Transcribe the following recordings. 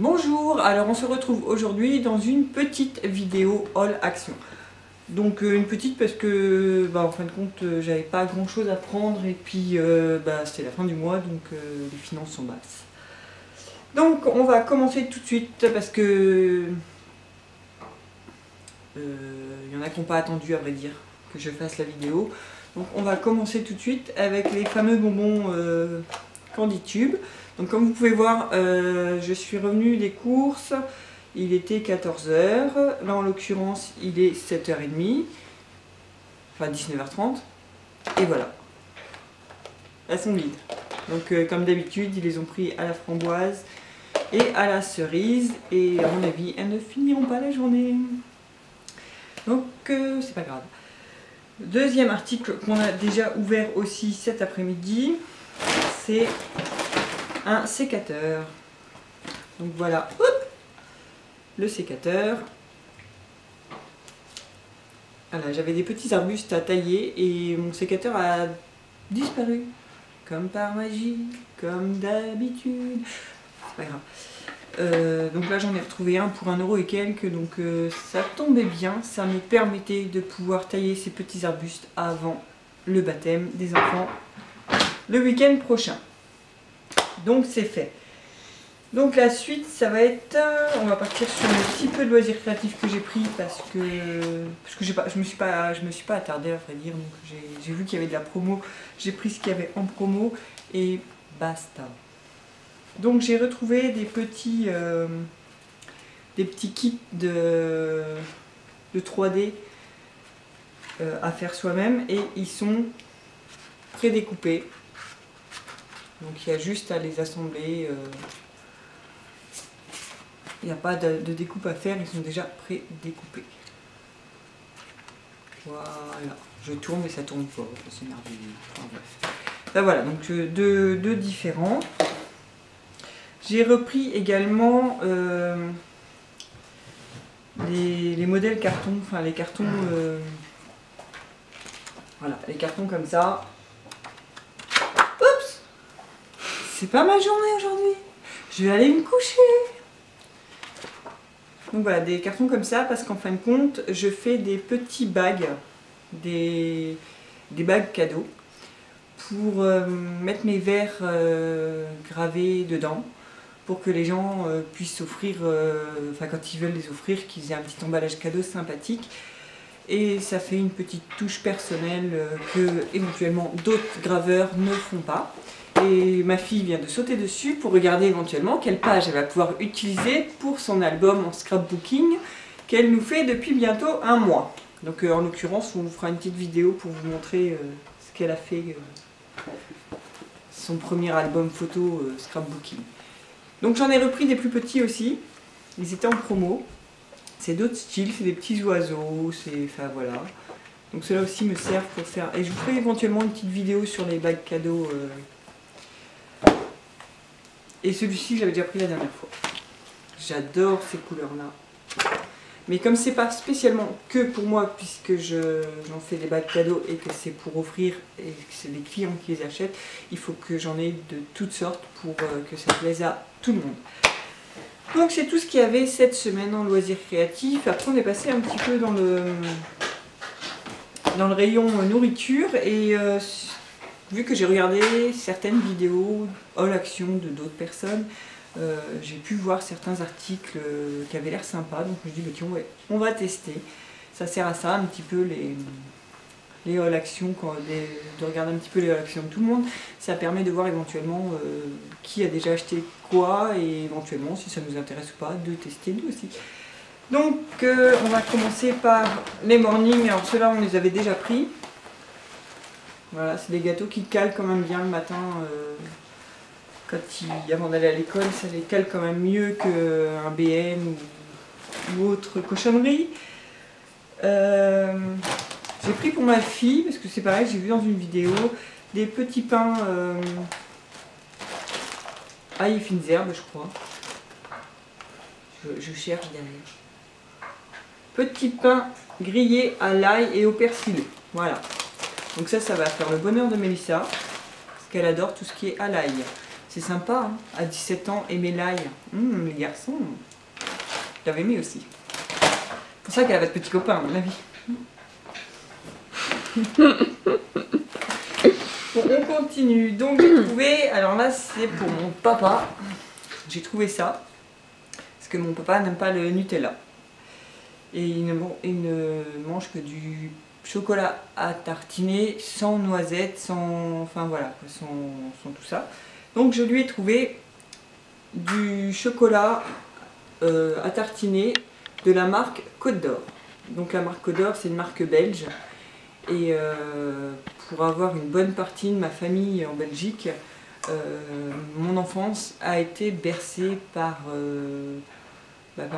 Bonjour, alors on se retrouve aujourd'hui dans une petite vidéo haul action. Donc une petite parce que en fin de compte j'avais pas grand chose à prendre et puis c'était la fin du mois donc les finances sont basses. Donc on va commencer tout de suite parce que il y en a qui n'ont pas attendu à vrai dire que je fasse la vidéo. Donc on va commencer tout de suite avec les fameux bonbons Candy Tube. Donc comme vous pouvez voir, je suis revenue des courses, il était 14 h, là en l'occurrence il est 7 h 30, enfin 19 h 30, et voilà, elles sont vides. Donc comme d'habitude, ils les ont pris à la framboise et à la cerise, et à mon avis, elles ne finiront pas la journée. Donc c'est pas grave. Deuxième article qu'on a déjà ouvert aussi cet après-midi, c'est un sécateur. Donc voilà, hop, le sécateur. Voilà, j'avais des petits arbustes à tailler et mon sécateur a disparu. Comme par magie, comme d'habitude. C'est pas grave. Donc là j'en ai retrouvé un pour 1 € et quelques, donc ça tombait bien, ça me permettait de pouvoir tailler ces petits arbustes avant le baptême des enfants le week-end prochain. Donc c'est fait. Donc la suite ça va être, on va partir sur un petit peu de loisirs créatifs que j'ai pris parce que je me suis pas attardée à vrai dire, donc j'ai vu qu'il y avait de la promo, j'ai pris ce qu'il y avait en promo et basta. Donc j'ai retrouvé des petits kits de 3D à faire soi-même et ils sont prédécoupés. Donc il y a juste à les assembler, il n'y a pas de découpe à faire, ils sont déjà prédécoupés. Voilà, je tourne mais ça tourne pas, c'est merveilleux. Enfin, bref. Là voilà, donc deux différents. J'ai repris également les modèles carton, enfin les cartons, voilà, les cartons comme ça. Oups! C'est pas ma journée aujourd'hui, je vais aller me coucher. Donc voilà, des cartons comme ça parce qu'en fin de compte, je fais des petits bags, des bags cadeaux pour mettre mes verres gravés dedans, pour que les gens puissent s'offrir, enfin quand ils veulent les offrir, qu'ils aient un petit emballage cadeau sympathique. Et ça fait une petite touche personnelle que éventuellement d'autres graveurs ne font pas. Et ma fille vient de sauter dessus pour regarder éventuellement quelle page elle va pouvoir utiliser pour son album en scrapbooking qu'elle nous fait depuis bientôt 1 mois. Donc en l'occurrence, on vous fera une petite vidéo pour vous montrer ce qu'elle a fait, son premier album photo scrapbooking. Donc j'en ai repris des plus petits aussi, ils étaient en promo. C'est d'autres styles, c'est des petits oiseaux, enfin voilà. Donc ceux-là aussi me servent pour faire... Et je vous ferai éventuellement une petite vidéo sur les bags cadeaux. Et celui-ci, j'avais déjà pris la dernière fois. J'adore ces couleurs-là. Mais comme c'est pas spécialement que pour moi, puisque j'en fais des bags cadeaux et que c'est pour offrir et que c'est des clients qui les achètent, il faut que j'en ai de toutes sortes pour que ça plaise à tout le monde. Donc c'est tout ce qu'il y avait cette semaine en loisirs créatifs. Après on est passé un petit peu dans le rayon nourriture et vu que j'ai regardé certaines vidéos haul action de d'autres personnes, j'ai pu voir certains articles qui avaient l'air sympas, donc je me dis bah, tiens, ouais, on va tester. Ça sert à ça un petit peu les haul action, de regarder un petit peu les haul action de tout le monde. Ça permet de voir éventuellement qui a déjà acheté quoi et éventuellement si ça nous intéresse ou pas de tester nous aussi. Donc on va commencer par les mornings. Alors ceux-là on les avait déjà pris. Voilà, c'est des gâteaux qui calent quand même bien le matin, avant d'aller à l'école, ça les cale quand même mieux qu'un BN ou autre cochonnerie. J'ai pris pour ma fille, parce que c'est pareil, j'ai vu dans une vidéo, des petits pains ail et fines herbes, je crois. Je cherche derrière. Petits pains grillés à l'ail et au persil. Voilà. Donc ça va faire le bonheur de Mélissa, parce qu'elle adore tout ce qui est à l'ail. C'est sympa, hein. À 17 ans, aimer l'ail. Les garçons, j'avais aimé aussi. C'est pour ça qu'elle avait de petits copains, à mon avis. Bon, on continue. Donc j'ai trouvé, alors là c'est pour mon papa. J'ai trouvé ça. Parce que mon papa n'aime pas le Nutella. Et il ne mange que du chocolat à tartiner, sans noisettes, sans... Enfin voilà, sans tout ça. Donc je lui ai trouvé du chocolat à tartiner de la marque Côte d'Or. Donc la marque Côte d'Or, c'est une marque belge. Et pour avoir une bonne partie de ma famille en Belgique, mon enfance a été bercée par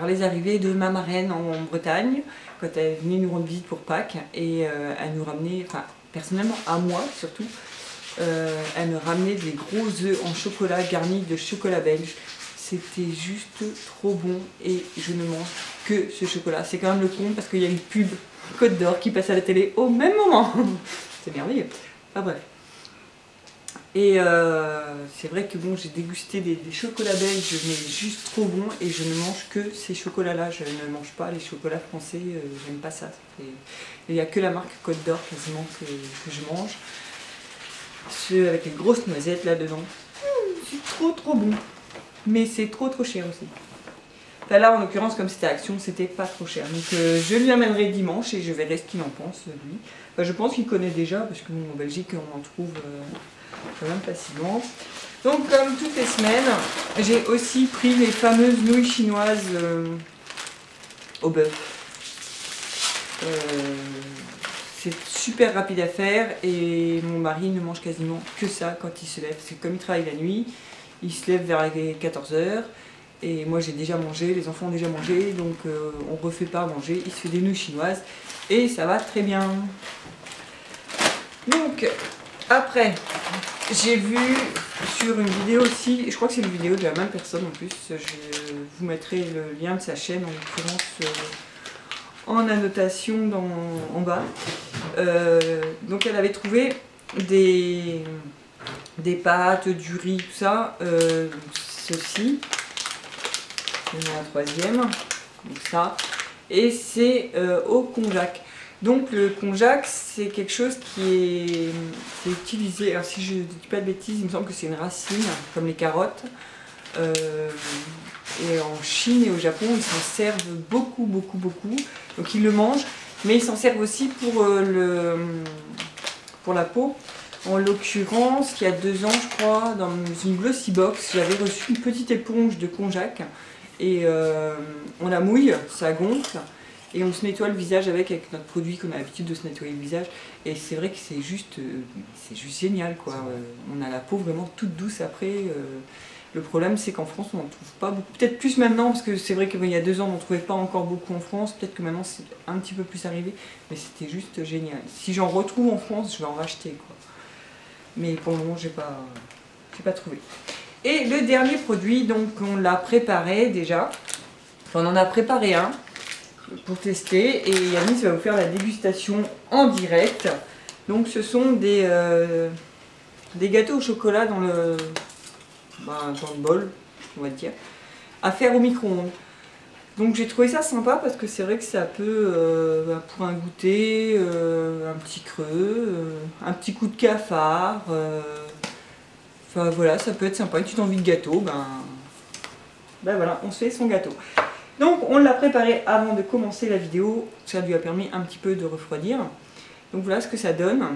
les arrivées de ma marraine en Bretagne, quand elle venait nous rendre visite pour Pâques, et elle nous ramenait, enfin personnellement à moi surtout, elle me ramenait des gros œufs en chocolat garnis de chocolat belge. C'était juste trop bon et je ne mange que ce chocolat. C'est quand même le con parce qu'il y a une pub Côte d'Or qui passe à la télé au même moment. C'est merveilleux. Enfin bref. Et c'est vrai que bon, j'ai dégusté des chocolats belges, mais juste trop bons, et je ne mange que ces chocolats-là. Je ne mange pas les chocolats français, j'aime pas ça. Il n'y a que la marque Côte d'Or quasiment que je mange. Ceux avec les grosses noisettes là-dedans. C'est trop bon. Mais c'est trop cher aussi. Enfin, là en l'occurrence, comme c'était Action, c'était pas trop cher. Donc je lui amènerai dimanche et je verrai ce qu'il en pense lui. Enfin, je pense qu'il connaît déjà parce que bon, en Belgique on en trouve quand même facilement. Donc comme toutes les semaines, j'ai aussi pris les fameuses nouilles chinoises au bœuf. C'est super rapide à faire et mon mari ne mange quasiment que ça quand il se lève. Parce que comme il travaille la nuit, il se lève vers les 14 h. Et moi j'ai déjà mangé, les enfants ont déjà mangé, donc on ne refait pas à manger. Il se fait des nouilles chinoises et ça va très bien. Donc après, j'ai vu sur une vidéo aussi, je crois que c'est une vidéo de la même personne en plus, je vous mettrai le lien de sa chaîne en l'occurrence en annotation en bas. Donc elle avait trouvé des pâtes, du riz, tout ça, ceci. Il y en a un troisième, donc ça, et c'est au konjac. Donc le konjac, c'est quelque chose qui est utilisé, alors si je ne dis pas de bêtises, il me semble que c'est une racine, comme les carottes. Et en Chine et au Japon, ils s'en servent beaucoup. Donc ils le mangent, mais ils s'en servent aussi pour la peau. En l'occurrence, il y a 2 ans, je crois, dans une Glossy Box, j'avais reçu une petite éponge de konjac. Et on la mouille, ça gonfle, et on se nettoie le visage avec notre produit qu'on a l'habitude de se nettoyer le visage. Et c'est vrai que c'est juste génial, quoi. On a la peau vraiment toute douce après. Le problème, c'est qu'en France, on n'en trouve pas beaucoup. Peut-être plus maintenant, parce que c'est vrai qu'il y a 2 ans, on n'en trouvait pas encore beaucoup en France. Peut-être que maintenant, c'est un petit peu plus arrivé. Mais c'était juste génial. Si j'en retrouve en France, je vais en racheter, quoi. Mais pour le moment, j'ai pas trouvé. Et le dernier produit, donc on l'a préparé déjà. Enfin, on en a préparé un pour tester. Et Yanis va vous faire la dégustation en direct. Donc ce sont des gâteaux au chocolat dans le bol, on va dire, à faire au micro-ondes. Donc j'ai trouvé ça sympa parce que c'est vrai que ça peut, pour un goûter, un petit creux, un petit coup de cafard, enfin voilà, ça peut être sympa, une petite envie de gâteau, ben voilà, on se fait son gâteau. Donc on l'a préparé avant de commencer la vidéo, ça lui a permis un petit peu de refroidir. Donc voilà ce que ça donne.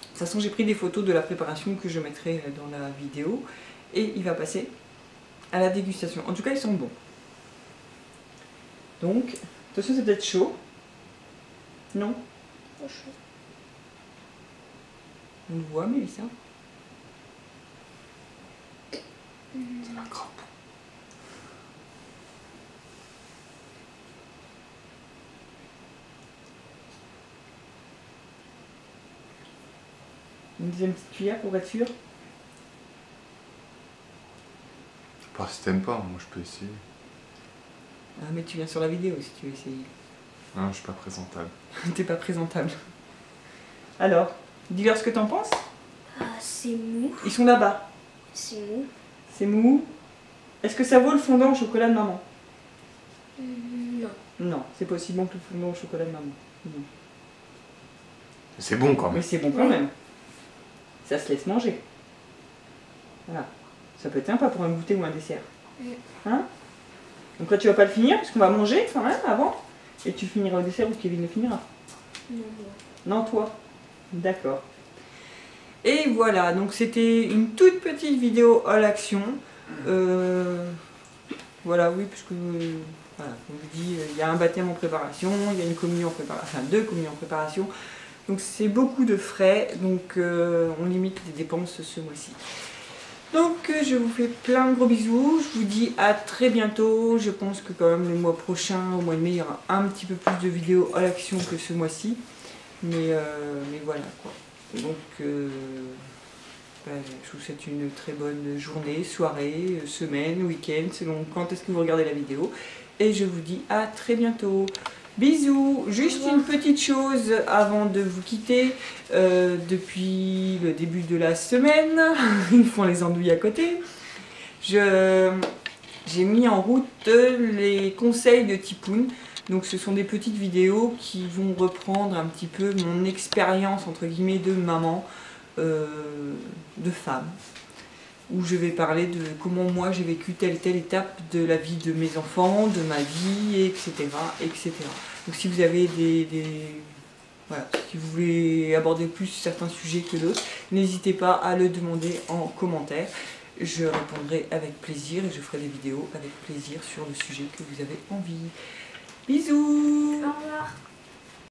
De toute façon, j'ai pris des photos de la préparation que je mettrai dans la vidéo et il va passer à la dégustation. En tout cas, ils sont bons. Donc, attention, c'est peut-être chaud. Non? Pas chaud. On le voit, Mélissa? C'est un crapaud. Une deuxième petite cuillère pour être sûr. Pas si t'aimes pas, moi je peux essayer. Ah, mais tu viens sur la vidéo si tu veux essayer. Non, je suis pas présentable. T'es pas présentable. Alors, dis-leur ce que t'en penses. C'est mou. Ils sont là-bas. C'est mou. C'est mou. Est-ce que ça vaut le fondant au chocolat de maman? Non. Non, c'est pas aussi bon que le fondant au chocolat de maman. Non. C'est bon quand Mais même. c'est bon quand même. Ça se laisse manger. Voilà. Ça peut être sympa pour un goûter ou un dessert. Hein? Donc là tu vas pas le finir parce qu'on va manger quand même avant. Et tu finiras au dessert ou Kevin le finira. Non. Non, toi? D'accord. Et voilà, donc c'était une toute petite vidéo à l'action. Voilà, oui, puisque voilà, on vous dit, il y a un baptême en préparation, il y a une communion en préparation, enfin 2 communions en préparation. Donc c'est beaucoup de frais, donc on limite les dépenses ce mois-ci. Donc je vous fais plein de gros bisous, je vous dis à très bientôt. Je pense que quand même le mois prochain, au mois de mai, il y aura un petit peu plus de vidéos à l'action que ce mois-ci. Mais voilà quoi. Donc je vous souhaite une très bonne journée, soirée, semaine, week-end, selon quand est-ce que vous regardez la vidéo. Et je vous dis à très bientôt. Bisous. Juste une petite chose avant de vous quitter. Depuis le début de la semaine, ils font les andouilles à côté. J'ai mis en route les conseils de Tipoun. Donc ce sont des petites vidéos qui vont reprendre un petit peu mon expérience entre guillemets de maman, de femme, où je vais parler de comment moi j'ai vécu telle étape de la vie de mes enfants, de ma vie, etc. etc. Donc si vous avez voilà, si vous voulez aborder plus certains sujets que d'autres, n'hésitez pas à le demander en commentaire. Je répondrai avec plaisir et je ferai des vidéos avec plaisir sur le sujet que vous avez envie. Bisous! Au revoir.